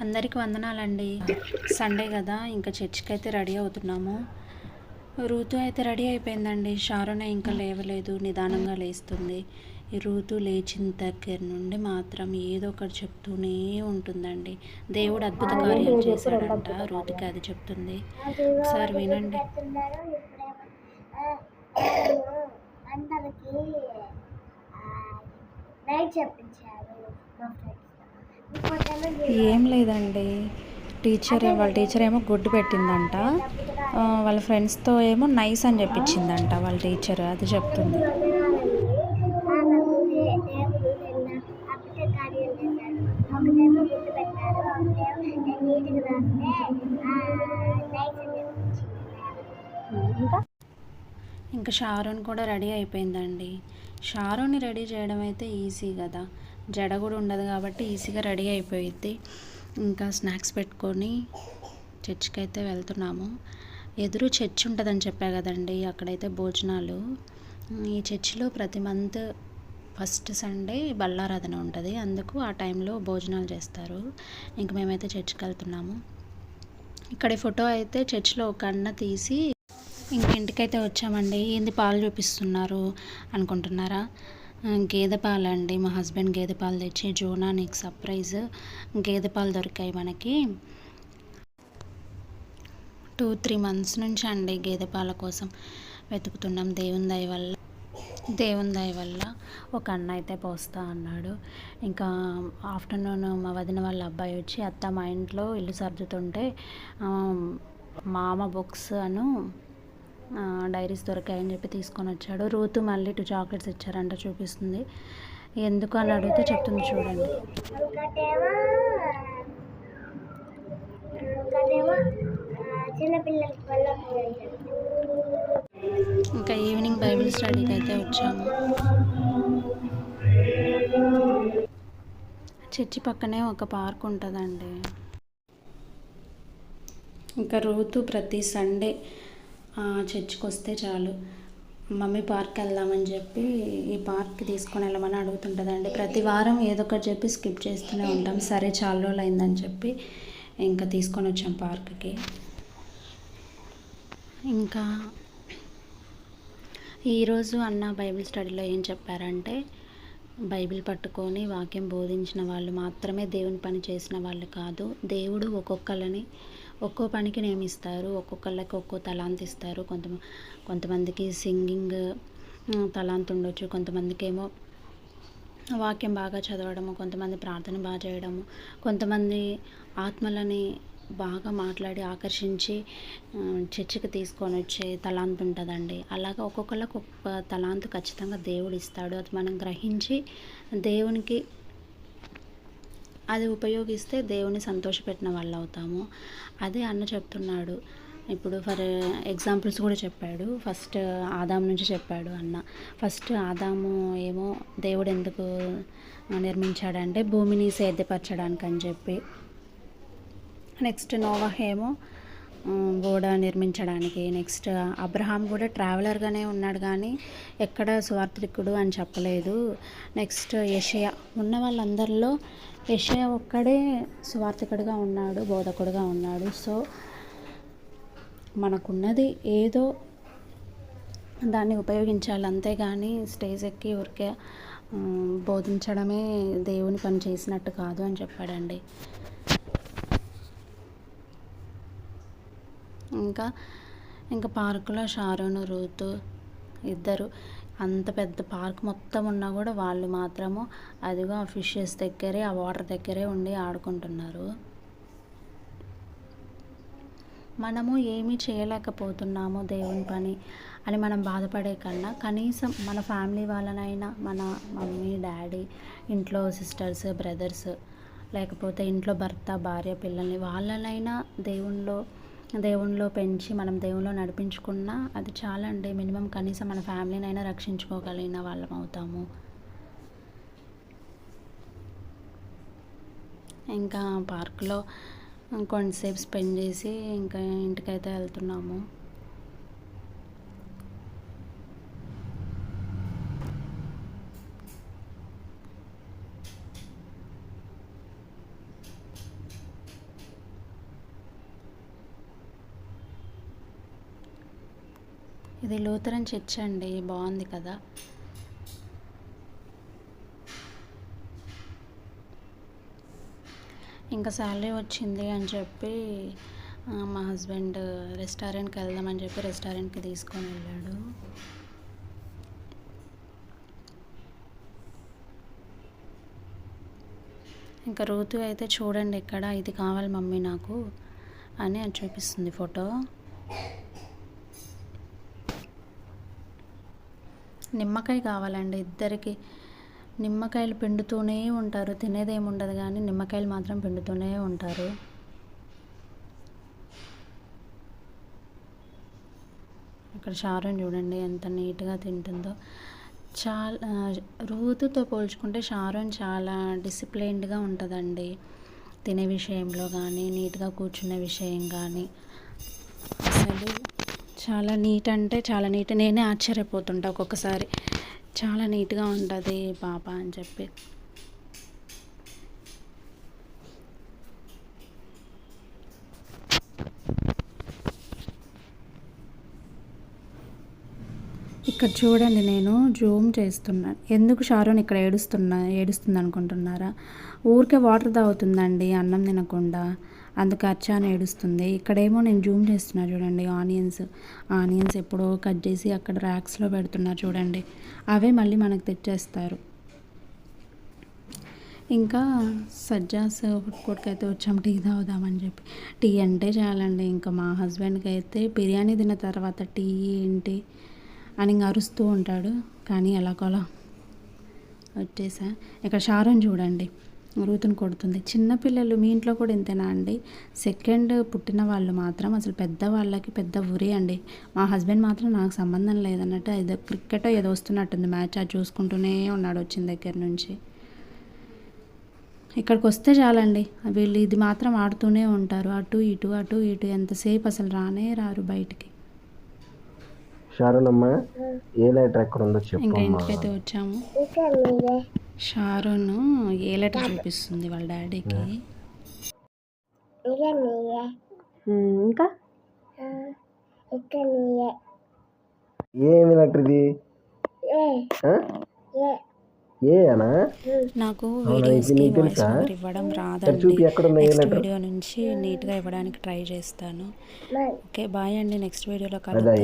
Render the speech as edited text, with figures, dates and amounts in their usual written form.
అందరికి వందనాలండి. సండే కదా, ఇంకా చర్చికి అయితే రెడీ అవుతున్నాము. రూతు అయితే రెడీ అయిపోయిందండి. షారోన ఇంకా లేవలేదు, నిదానంగా లేస్తుంది. ఈ రూతు లేచిన దగ్గర నుండి మాత్రం ఏదో ఒకటి చెప్తూనే ఉంటుందండి. దేవుడు అద్భుత కార్యాలు చేశాడంట, రూతుకి అది చెప్తుంది. ఒకసారి వినండి. ఏం లేదండి, వాళ్ళ టీచర్ ఏమో గుడ్డు పెట్టిందంట, వాళ్ళ ఫ్రెండ్స్తో ఏమో నైస్ అని చెప్పించిందంట వాళ్ళ టీచర్, అది చెప్తుంది. ఇంకా షారోన్ కూడా రెడీ అయిపోయిందండి. షారోన్ని రెడీ చేయడం అయితే ఈజీ కదా, జడ కూడా ఉండదు కాబట్టి ఈజీగా రెడీ అయిపోయింది. ఇంకా స్నాక్స్ పెట్టుకొని చర్చికి అయితే వెళ్తున్నాము. ఎదురు చర్చ్ ఉంటుందని చెప్పా కదండి, అక్కడైతే భోజనాలు. ఈ చర్చిలో ప్రతి మంత్ ఫస్ట్ సండే బల్లారాధన ఉంటుంది, అందుకు ఆ టైంలో భోజనాలు చేస్తారు. ఇంక మేమైతే చర్చికి వెళ్తున్నాము. ఇక్కడ ఫోటో అయితే చర్చిలో ఒక అన్న తీసి ఇంక ఇంటికైతే వచ్చామండి. ఏంది పాలు చూపిస్తున్నారు అనుకుంటున్నారా? గేదె పాలు అండి. మా హస్బెండ్ గేదె పాలు తెచ్చి, జోనా నీకు సర్ప్రైజ్, గేదె పాలు దొరికాయి మనకి. 2-3 months నుంచి అండి గేదె పాల కోసం వెతుకుతున్నాం. దేవుని దయ వల్ల ఒక అన్న అయితే పోస్తా అన్నాడు. ఇంకా ఆఫ్టర్నూన్ మా వదిన వాళ్ళ అబ్బాయి వచ్చి, అత్త మా ఇంట్లో ఇల్లు సర్దుతుంటే మామ బుక్స్ డైరీస్ దొరికాయని చెప్పి తీసుకొని వచ్చాడు. రూతు మళ్ళీ 2 chocolates ఇచ్చారంట, చూపిస్తుంది. ఎందుకు అని అడిగితే చెప్తుంది, చూడండి. ఇంకా ఈవినింగ్ బైబిల్ స్టడీకి అయితే వచ్చాము. చర్చి పక్కనే ఒక పార్క్ ఉంటుందండి. ఇంకా రూతు ప్రతి సండే చర్చికి వస్తే చాలు, మమ్మీ పార్క్ వెళ్దామని చెప్పి ఈ పార్క్కి తీసుకొని వెళ్ళమని అడుగుతుంటుందండి. ప్రతి వారం ఏదో ఒకటి చెప్పి స్కిప్ చేస్తూనే ఉంటాం. సరే చాలా రోజులు అయిందని చెప్పి ఇంకా తీసుకొని వచ్చాం పార్క్కి. ఇంకా ఈరోజు అన్న బైబిల్ స్టడీలో ఏం చెప్పారంటే, బైబిల్ పట్టుకొని వాక్యం బోధించిన వాళ్ళు మాత్రమే దేవుని పని చేసిన వాళ్ళు కాదు. దేవుడు ఒక్కొక్కళ్ళని ఒక్కో పనికి నియమిస్తారు, ఒక్కొక్కళ్ళకి ఒక్కో తలాంత్ ఇస్తారు. కొంతమందికి సింగింగ్ తలాంత్ ఉండొచ్చు, కొంతమందికి ఏమో వాక్యం బాగా చదవడము, కొంతమంది ప్రార్థన బాగా చేయడము, కొంతమంది ఆత్మలని బాగా మాట్లాడి ఆకర్షించి చర్చికి తీసుకొని వచ్చే తలాంత్ ఉంటుందండి. అలాగా ఒక్కొక్కళ్ళకి ఒక్కొక్క తలాంత్ ఖచ్చితంగా దేవుడు ఇస్తాడు. అది మనం గ్రహించి దేవునికి అది ఉపయోగిస్తే దేవుని సంతోషపెట్టిన వాళ్ళు అవుతాము. అదే అన్న చెప్తున్నాడు. ఇప్పుడు ఫర్ ఎగ్జాంపుల్స్ కూడా చెప్పాడు. ఫస్ట్ ఆదాము నుంచి చెప్పాడు అన్న. ఫస్ట్ ఆదాము ఏమో దేవుడు ఎందుకు నిర్మించాడంటే భూమిని సేద్యపరచడానికి అని చెప్పి. నెక్స్ట్ నోవహ్ ఏమో ఓడ నిర్మించడానికి. నెక్స్ట్ అబ్రహాం కూడా ట్రావెలర్గానే ఉన్నాడు, కానీ ఎక్కడ సువార్థికుడు అని చెప్పలేదు. నెక్స్ట్ యెషయా, ఉన్న వాళ్ళందరిలో యెషయా ఒక్కడే సువార్థికుడిగా ఉన్నాడు, బోధకుడుగా ఉన్నాడు. సో మనకున్నది ఏదో దాన్ని ఉపయోగించాలి, అంతేగాని స్టేజ్ ఎక్కి ఊరికే బోధించడమే దేవుని పని చేసినట్టు కాదు అని చెప్పాడండి. ఇంకా పార్కులో షారోను, రూతు ఇద్దరు, అంత పెద్ద పార్క్ మొత్తం ఉన్నా కూడా వాళ్ళు మాత్రము అదిగో ఆ ఫిషెస్ దగ్గరే, ఆ వాటర్ దగ్గరే ఉండి ఆడుకుంటున్నారు. మనము ఏమీ చేయలేకపోతున్నాము దేవుని పని అని మనం బాధపడే కన్నా, కనీసం మన ఫ్యామిలీ వాళ్ళనైనా, మన మమ్మీ డాడీ, ఇంట్లో సిస్టర్స్ బ్రదర్స్, లేకపోతే ఇంట్లో భర్త భార్య పిల్లల్ని, వాళ్ళనైనా దేవునిలో పెంచి మనం దేవునిలో నడిపించుకున్నా అది చాలా అండి. మినిమం కనీసం మన ఫ్యామిలీనైనా రక్షించుకోగలిగిన వాళ్ళం అవుతాము. ఇంకా పార్క్లో కొంతసేపు స్పెండ్ చేసి ఇంకా ఇంటికైతే వెళ్తున్నాము. ఇది లూథరన్ చర్చ్ అండి, బాగుంది కదా. ఇంకా శాలరీ వచ్చింది అని చెప్పి మా హస్బెండ్ రెస్టారెంట్కి వెళ్దామని చెప్పి రెస్టారెంట్కి తీసుకొని వెళ్ళాడు. ఇంకా రూతు అయితే చూడండి ఇక్కడ, ఇది కావాలి మమ్మీ నాకు అని అది చూపిస్తుంది ఫోటో. నిమ్మకాయ కావాలండి ఇద్దరికి. నిమ్మకాయలు పిండుతూనే ఉంటారు, తినేదేమి ఉండదు కానీ నిమ్మకాయలు మాత్రం పిండుతూనే ఉంటారు. ఇక్కడ షారోన్ చూడండి ఎంత నీట్గా తింటుందో. చాలా రూతుతో పోల్చుకుంటే షారోన్ చాలా డిసిప్లైన్డ్గా ఉంటుందండి, తినే విషయంలో కానీ నీట్గా కూర్చునే విషయం కానీ. అసలు చాలా నీట్ అంటే చాలా నీట్, నేనే ఆశ్చర్యపోతుంటా ఒక్కొక్కసారి, చాలా నీట్గా ఉంటుంది పాప అని చెప్పి. ఇక్కడ చూడండి, నేను జూమ్ చేస్తున్నాను. ఎందుకు షారోన్ ఇక్కడ ఏడుస్తుంది అనుకుంటున్నారా? ఊరికే వాటర్ తాగుతుందండి అన్నం తినకుండా, అందుకు అర్చాను ఏడుస్తుంది. ఇక్కడేమో నేను జూమ్ చేస్తున్నా చూడండి, ఆనియన్స్ ఎప్పుడో కట్ చేసి అక్కడ ర్యాక్స్లో పెడుతున్నారు చూడండి, అవే మళ్ళీ మనకు తెచ్చేస్తారు. ఇంకా సజ్జాస్ కొడుకైతే వచ్చాం టీ తాగుదామని చెప్పి. టీ అంటే చాలండి, ఇంకా మా హస్బెండ్కి అయితే బిర్యానీ తిన్న తర్వాత టీ ఏంటి అని ఇంకా అరుస్తూ ఉంటాడు. కానీ ఎలాగోలా వచ్చేసా. ఇక్కడ షారోన్ చూడండి రూతుని కొడుతుంది. చిన్నపిల్లలు మీ ఇంట్లో కూడా ఇంతేనా అండి? సెకండ్ పుట్టిన వాళ్ళు మాత్రం అసలు పెద్దవాళ్ళకి పెద్ద ఉరి అండి. మా హస్బెండ్ మాత్రం నాకు సంబంధం లేదన్నట్టు ఏదో క్రికెట్ ఏదో వస్తున్నట్టుంది మ్యాచ్, అది చూసుకుంటూనే ఉన్నాడు వచ్చిన దగ్గర నుంచి. ఇక్కడికి వస్తే చాలండి వీళ్ళు ఇది మాత్రం ఆడుతూనే ఉంటారు, అటు ఇటు అటు ఇటు, ఎంతసేపు అసలు రానే రారు బయటికి. షారోన్ అమ్మ ఏ లెటర్ ఎక్కడ ఉందో చెప్పు. ఇంకా ఇంటికైతే వచ్చాము. షారోన్ ఏ లెటర్ చూపిస్తుంది వాళ్ళ డాడీకి. ఇంకా ఏమి లెటర్ ఇది? ఏ అనా? నాకు వీడియోస్కి వాయిస్ ఓవర్ ఇవ్వడం రాదండి, నెక్స్ట్ వీడియో నుంచి నీట్గా ఇవ్వడానికి ట్రై చేస్తాను. ఓకే బాయ్ అండి, నెక్స్ట్ వీడియోలో కలుద్దాం.